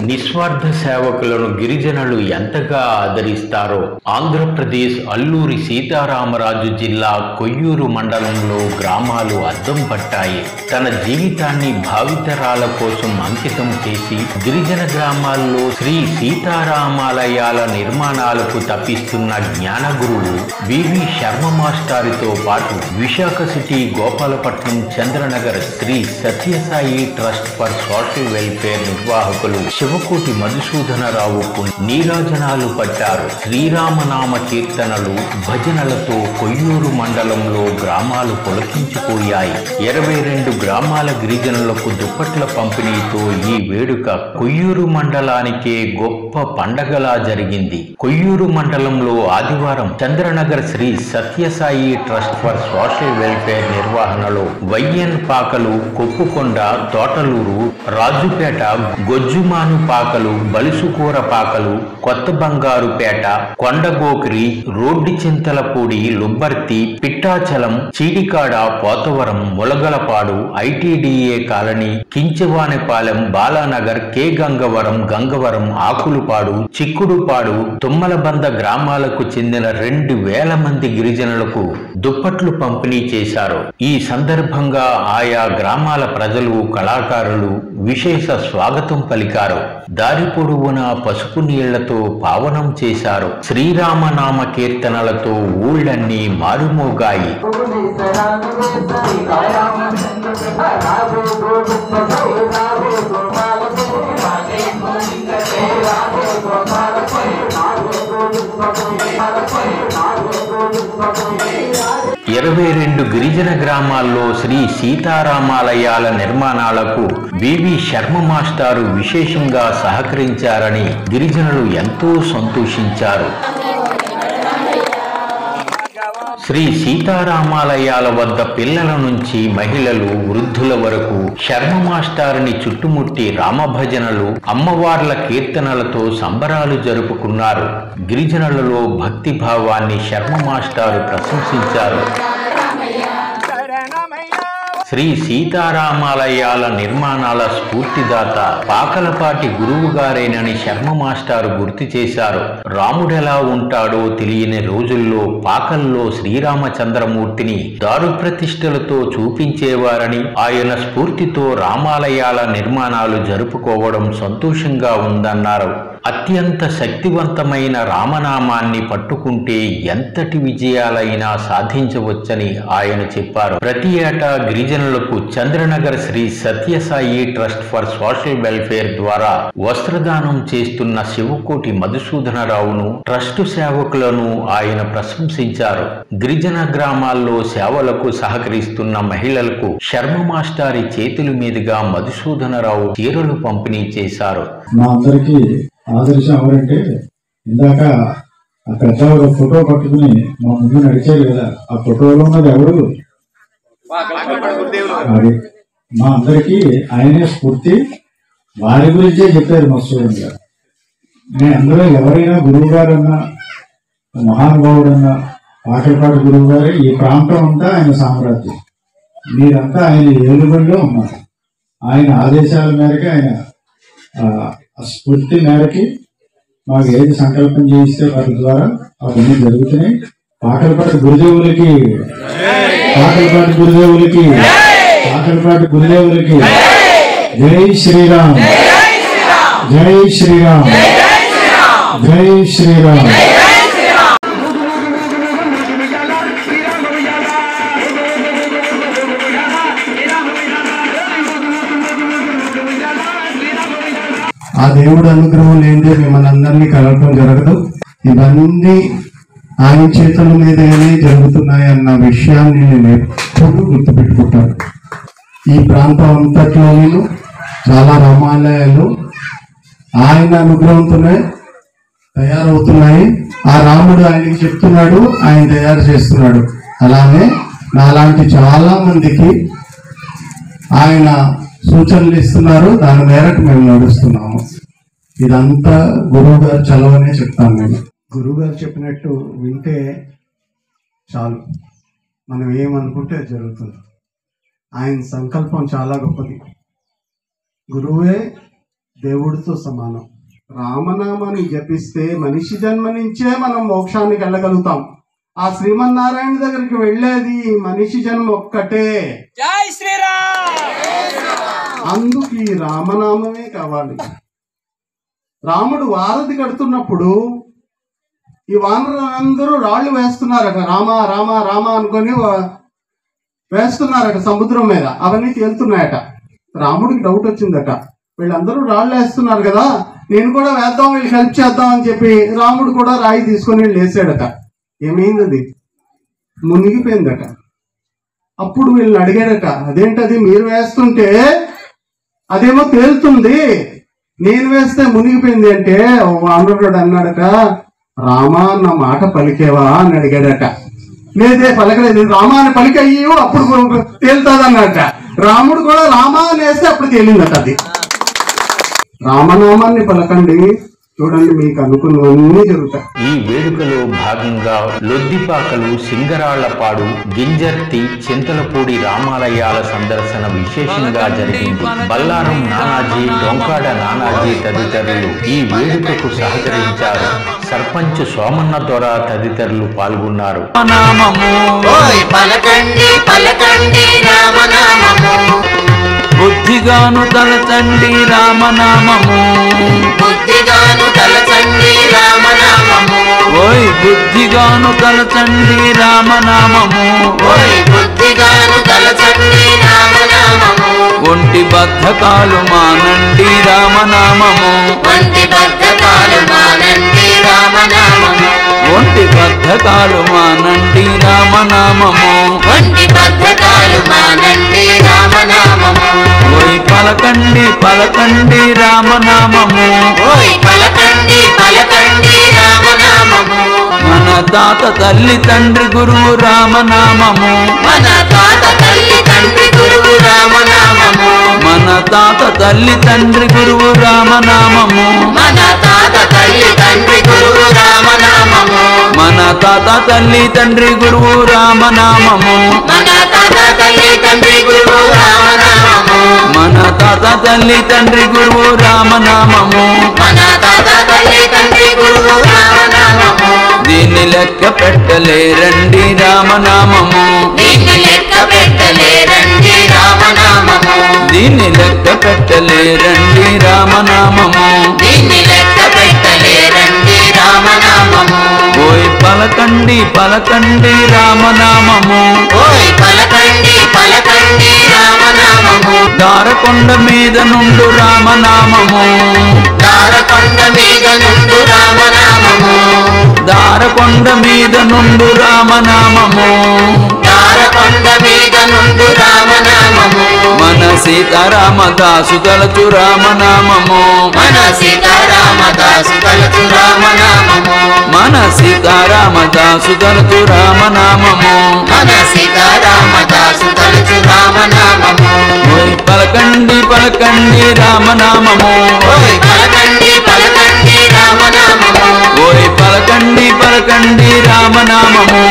నిస్వార్థ సేవకులను గిరిజనులు ఎంతగా ఆదరిస్తారో ఆంధ్రప్రదేశ్ అల్లూరి సీతారామరాజు జిల్లా కొయ్యూరు మండలంలో గ్రామాలు అద్దం పట్టాయి. తన జీవితాన్ని భావితరాల కోసం అంకితం చేసి గిరిజన గ్రామాల్లో శ్రీ సీతారామాలయాల నిర్మాణాలకు తప్పిస్తున్న జ్ఞానగురువు వివి శర్మ మాస్టారితో పాటు Visakha city, Gopalapatnam, Chandranagar Shri Sathya Sai trust for social welfare నిర్వాహకులు శివకోటి మధుసూదనరావుకు నీరాజనాలు పట్టారు. శ్రీరామనామ కీర్తనలు, భజనలతో కొయ్యూరు మండలంలో గ్రామాలు పులకించిపోయాయి. 22 గ్రామాల గిరిజనులకు దుప్పట్ల పంపిణీతో ఈ వేడుక కొయ్యూరు మండలానికే గొప్ప పండగలా జరిగింది. కొయ్యూరు మండలంలో ఆదివారం Chandranagar Shri Sathya Sai trust for social welfare నిర్వహణలో Y N Pakalu, Koppukonda, Thotaluru, Rajupeta, Gojjumanu Pakalu, Balusukura Pakalu, Kotha Bangarupeta, Kondagokiri, road Chintalapudi, Lubbarthi, Pittachalam, Cheedikada, Pothavaram, Mulagalapadu, ITDA colony, Kinchavanipalem, Balanagar, K Gangavaram, Gangavaram, Akulupadu, Chikkudupadu, Tummalabanda గ్రామాలకు చెందిన 2000 మంది గిరిజనులకు దుప్పట్లు పంపిణీ చేశారు. ఈ సందర్భంగా ఆయా గ్రామాల ప్రజలు, కళాకారులు విశేష స్వాగతం పలికారు. దారి పొడవునా పసుపు నీళ్లతో పావనం చేశారు. శ్రీరామనామ కీర్తనలతో ఊళ్ళన్నీ మారుమోగాయి. ఇరవై 22 గిరిజన గ్రామాల్లో శ్రీ సీతారామాలయాల నిర్మాణాలకు వివి శర్మ మాస్టారు విశేషంగా సహకరించారని గిరిజనులు ఎంతో సంతోషించారు. శ్రీ సీతారామాలయాల వద్ద పిల్లల నుంచి మహిళలు, వృద్ధుల వరకు శర్మ మాస్టారుని చుట్టుముట్టి రామభజనలు, అమ్మవార్ల కీర్తనలతో సంబరాలు జరుపుకున్నారు. గిరిజనులలో భక్తి భావాన్ని శర్మ మాస్టారు ప్రశంసించారు. శ్రీ సీతారామాలయాల నిర్మాణాల స్ఫూర్తిదాత పాకలపాటి గురువు గారేనని శర్మ మాస్టారు గుర్తు చేశారు. రాముడెలా ఉంటాడో తెలియని రోజుల్లో పాకల్లో శ్రీరామచంద్రమూర్తిని దారు ప్రతిష్టలతో చూపించేవారని, ఆయన స్ఫూర్తితో రామాలయాల నిర్మాణాలు జరుపుకోవడం సంతోషంగా ఉందన్నారు. అత్యంత శక్తివంతమైన రామనామాన్ని పట్టుకుంటే ఎంతటి విజయాలైనా సాధించవచ్చని ఆయన చెప్పారు. ప్రతి ఏటా గిరిజనులకు Chandranagar Shri Sathya Sai trust for social welfare ద్వారా వస్త్రదానం చేస్తున్న శివకోటి మధుసూదనరావును, ట్రస్టు సేవకులను ఆయన ప్రశంసించారు. గిరిజన గ్రామాల్లో సేవలకు సహకరిస్తున్న మహిళలకు శర్మ మాస్టారి చేతుల మీదుగా మధుసూదనరావు చీరలు పంపిణీ చేశారు. ఆదర్శం ఎవరంటే, ఇందాక ఆ పెద్ద ఒక ఫోటో పట్టుకుని మా ముందు నడిచారు కదా, ఆ ఫోటోలో ఉన్నది ఎవరు? అది మా అందరికి ఆయనే స్ఫూర్తి. వారి గురించే చెప్పారు మా స్టూడెంట్ గారు. నేను అందులో ఎవరైనా గురువు గారు అన్నా, మహానుభావుడన్నా పాటలపాటి గురువు గారే. ఈ ప్రాంతం అంతా ఆయన సామ్రాజ్యం. మీరంతా ఆయన ఏలుబడిలో ఉన్నారు. ఆయన ఆదేశాల మేరకు, ఆయన స్ఫూర్తి మేరకి మాకు ఏది సంకల్పం చేయిస్తే వారి ద్వారా అవన్నీ జరుగుతున్నాయి. పాటలపాటి గురుదేవులకి జై శ్రీరామ్, జై శ్రీరామ్, జై శ్రీరామ్. ఆ దేవుడు అనుగ్రహం లేదే మిమ్మల్ని అందరినీ కలవటం జరగదు. ఇవన్నీ ఆయన చేతుల మీదనే జరుగుతున్నాయి అన్న విషయాన్ని నేను ఎప్పుడు గుర్తుపెట్టుకుంటాను. ఈ ప్రాంతం అంతట్లో నేను చాలా రామాలయాలు ఆయన అనుగ్రహంతోనే తయారవుతున్నాయి. ఆ రాముడు ఆయనకి చెప్తున్నాడు, ఆయన తయారు చేస్తున్నాడు. అలానే నాలాంటి చాలా మందికి ఆయన సూచనలు ఇస్తున్నారు. దాని మేరకు మేము నడుస్తున్నాము. ఇదంతా గురువు గారు చలవనే చెప్తాము. మేము గురువు గారు చెప్పినట్టు వింటే చాలు, మనం ఏమనుకుంటే జరుగుతుంది. ఆయన సంకల్పం చాలా గొప్పది. గురువే దేవుడితో సమానం. రామనామాన్ని జపిస్తే మనిషి జన్మ నుంచే మనం మోక్షానికి వెళ్ళగలుగుతాం. ఆ శ్రీమన్నారాయణ దగ్గరికి వెళ్ళేది మనిషి జన్మ ఒక్కటే. జై శ్రీరామ్. అందుకు ఈ రామనామమే కావాలి. రాముడు వారధి కడుతున్నప్పుడు ఈ వానరులందరూ రాళ్ళు వేస్తున్నారట, రామ రామ రామ అనుకొని వేస్తున్నారట సముద్రం మీద. అవన్నీ తేలుతున్నాయట. రాముడికి డౌట్ వచ్చిందట, వీళ్ళందరూ రాళ్ళు వేస్తున్నారు కదా, నేను కూడా వేద్దాం, వీళ్ళకి హెల్ప్ చేద్దాం అని చెప్పి రాముడు కూడా రాయి తీసుకొని వీళ్ళు వేసాడట. ఏమైంది? అది మునిగిపోయిందట. అప్పుడు వీళ్ళని అడిగాడట, అదేంటది మీరు వేస్తుంటే అదేమో తేలుతుంది, నేను వేస్తే మునిగిపోయింది అంటే వానరుడు అన్నాడట, రామా అన్న మాట పలికేవా అని అడిగాడట. లేదే పలకలేదు, రామా అని పలికయ్యో అప్పుడు తేలుతాదన్నట. రాముడు కూడా రామా అని వేస్తే అప్పుడు తేలిందట. అది రామనామాన్ని పలకండి, చూడండి మీకు అనుకున్నవన్నీ జరుగుతాయి. ఈ వేడుకలో భాగంగా లొద్దిపాకలు, సింగరాళ్లపాడు, గింజర్తి, చింతలపూడి రామాలయాల సందర్శన విశేషంగా జరిగింది. బల్లారం నానాజీ, డొంకాడ నానాజీ తదితరులు ఈ వేడుకకు సహకరించారు. సర్పంచ్ సోమన్న దొర తదితరులు పాల్గొన్నారు. బుద్ధిగాను తలచండి రామనామము, బుద్ధిగాను తలచండి రామనామము. ఓయ్ బుద్ధిగాను తలచండి రామనామము, ఓయ్ బుద్ధిగాను తలచండి రామనామము. ఒంటి బద్ధకాలు మానండి రామనామము, ఒంటి బద్ధకాలు మానండి రామనామము. ఒంటి బద్ధకాలు మానండి రామనామము, ఒంటి బద్ధకాలు మానండి రామనామము. ఓయ్ పలకండి పలకండి రామనామము, ఓయ్ పలకండి పలకండి రామనామము. మన తాత తల్లి తండ్రి గురువు రామనామము, మన తాత తల్లి తండ్రి గురువు రామనామము. మన తాత తల్లి తండ్రి గురువు రామనామము, మన తాత తల్లి తండ్రి గురువు రామనామము. మన తాత తల్లి తండ్రి గురువు రామనామము, మన తాత తల్లి తండ్రి గురువు రామనామము. మన తాత తల్లి తండ్రి గురువు రామనామము, మన తాత తల్లి తండ్రి గురువు రామనామము. దీన్ని లెక్క పెట్టలేరండి రామనామము, దీన్ని లెక్క పెట్టలేరండి రామనామము. దీన్ని లెక్క పెట్టలేరండి రామనామము, దీన్ని లెక్క పెట్టలేరండి రామనామము. ఓయ్ పలకండి పలకండి రామనామము, ఓయ్ పలకండి పలకండి రామనామము. దారకొండ మీద నుండు రామనామము, దారకొండ మీద నుండు రామనామము. దారకొండ మీద నుండు రామనామము, దారకొండ మీద నుండు రామనామము. మన సీతారామదాసు తలచు రామనామము, మన సీతారామదాసు తలచు రామనామము. మన సీతారామదాసు తలచు రామనామము, మన సీతారామదాసు తలచు రామనామము. ఓయ్ పలకండి పలకండి రామనామము, ఓయ్ పలకండి పలకండి రామనామము. ఓయ్ పలకండి పలకండి రామనామము,